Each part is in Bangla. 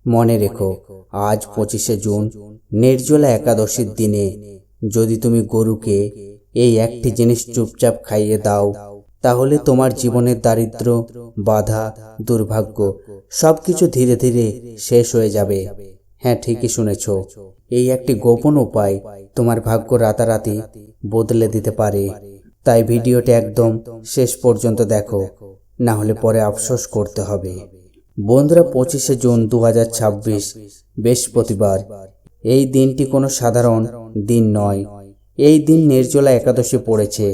মনে রেখো, আজ 25শে জুন নির্জলা একাদশীর দিনে যদি তুমি গরুকে এই একটি জিনিস চুপচাপ খাইয়ে দাও, তাহলে তোমার জীবনের দারিদ্র্য, বাধা, দুর্ভাগ্য সবকিছু ধীরে ধীরে শেষ হয়ে যাবে। হ্যাঁ, ঠিকই শুনেছ। এই একটি গোপন উপায় তোমার ভাগ্য রাতারাতি বদলে দিতে পারে। তাই ভিডিওটি একদম শেষ পর্যন্ত দেখো, না হলে পরে আফসোস করতে হবে। বন্ধুরা, 25শে জুন 2026 বৃহস্পতিবার। এই দিনটি কোনো সাধারণ দিন নয়। এই দিন নির্জলা একাদশী পড়েছে,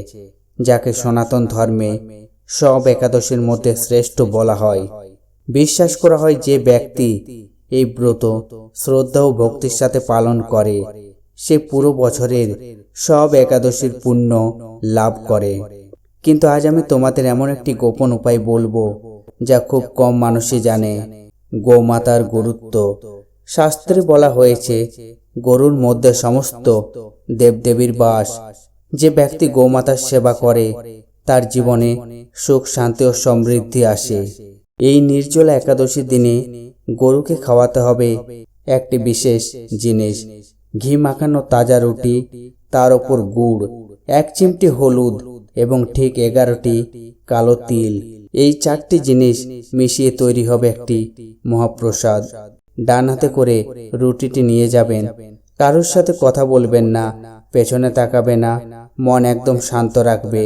যাকে সনাতন ধর্মে সব একাদশীর মধ্যে শ্রেষ্ঠ বলা হয়। বিশ্বাস করা হয় যে ব্যক্তি এই ব্রত শ্রদ্ধা ও ভক্তির সাথে পালন করে, সে পুরো বছরের সব একাদশীর পুণ্য লাভ করে। কিন্তু আজ আমি তোমাদের এমন একটি গোপন উপায় বলবো যা খুব কম মানুষই জানে। গোমাতার গুরুত্ব। শাস্ত্রে বলা হয়েছে, গরুর মধ্যে সমস্ত দেবদেবীর বাস। যে ব্যক্তি গোমাতার সেবা করে তার জীবনে সুখ, শান্তি ও সমৃদ্ধি আসে। এই নির্জলা একাদশীর দিনে গরুকে খাওয়াতে হবে একটি বিশেষ জিনিস: ঘি মাখানো তাজা রুটি, তার ওপর গুড়, 1 চিমটি হলুদ এবং ঠিক 11টি কালো তিল। এই 4টি জিনিস মিশিয়ে তৈরি হবে একটি মহাপ্রসাদ। ডান হাতে করে রুটিটি নিয়ে যাবেন। কারোর সাথে কথা বলবেন না, পেছনে তাকাবে না, মন একদম শান্ত রাখবে।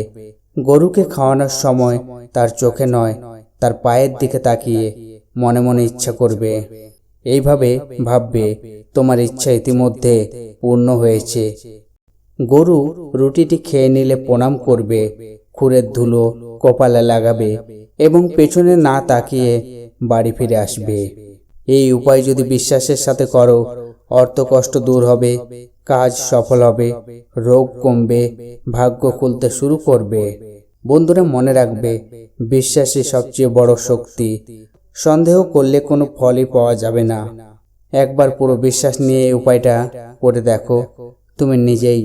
গরুকে খাওয়ানোর সময় তার চোখে নয়, তার পায়ের দিকে তাকিয়ে মনে মনে ইচ্ছা করবে। এইভাবে ভাববে, তোমার ইচ্ছা ইতিমধ্যে পূর্ণ হয়েছে। গরু রুটিটি খেয়ে নিলে প্রণাম করবে, খুরের ধুলো কপালে লাগাবে এবং পেছনে না তাকিয়ে বাড়ি ফিরে আসবে। এই উপায় যদি বিশ্বাসের সাথে করো, অর্থকষ্ট দূর হবে, কাজ সফল হবে, রোগ কমবে, ভাগ্য খুলতে শুরু করবে। বন্ধুরা, মনে রাখবে, বিশ্বাসই সবচেয়ে বড় শক্তি। সন্দেহ করলে কোনো ফলই পাওয়া যাবে না। একবার পুরো বিশ্বাস নিয়ে এই উপায়টা করে দেখো, তুমি নিজেই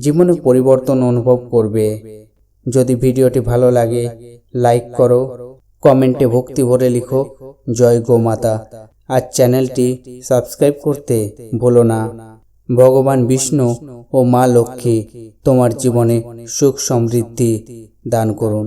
জীবনে পরিবর্তন অনুভব করবে। যদি ভিডিওটি ভালো লাগে, লাইক করো, কমেন্টে ভক্তি ভরে লিখো জয় গোমাতা, আর চ্যানেলটি সাবস্ক্রাইব করতে ভুলো না। ভগবান বিষ্ণু ও মা লক্ষ্মী তোমার জীবনে সুখ সমৃদ্ধি দান করুন।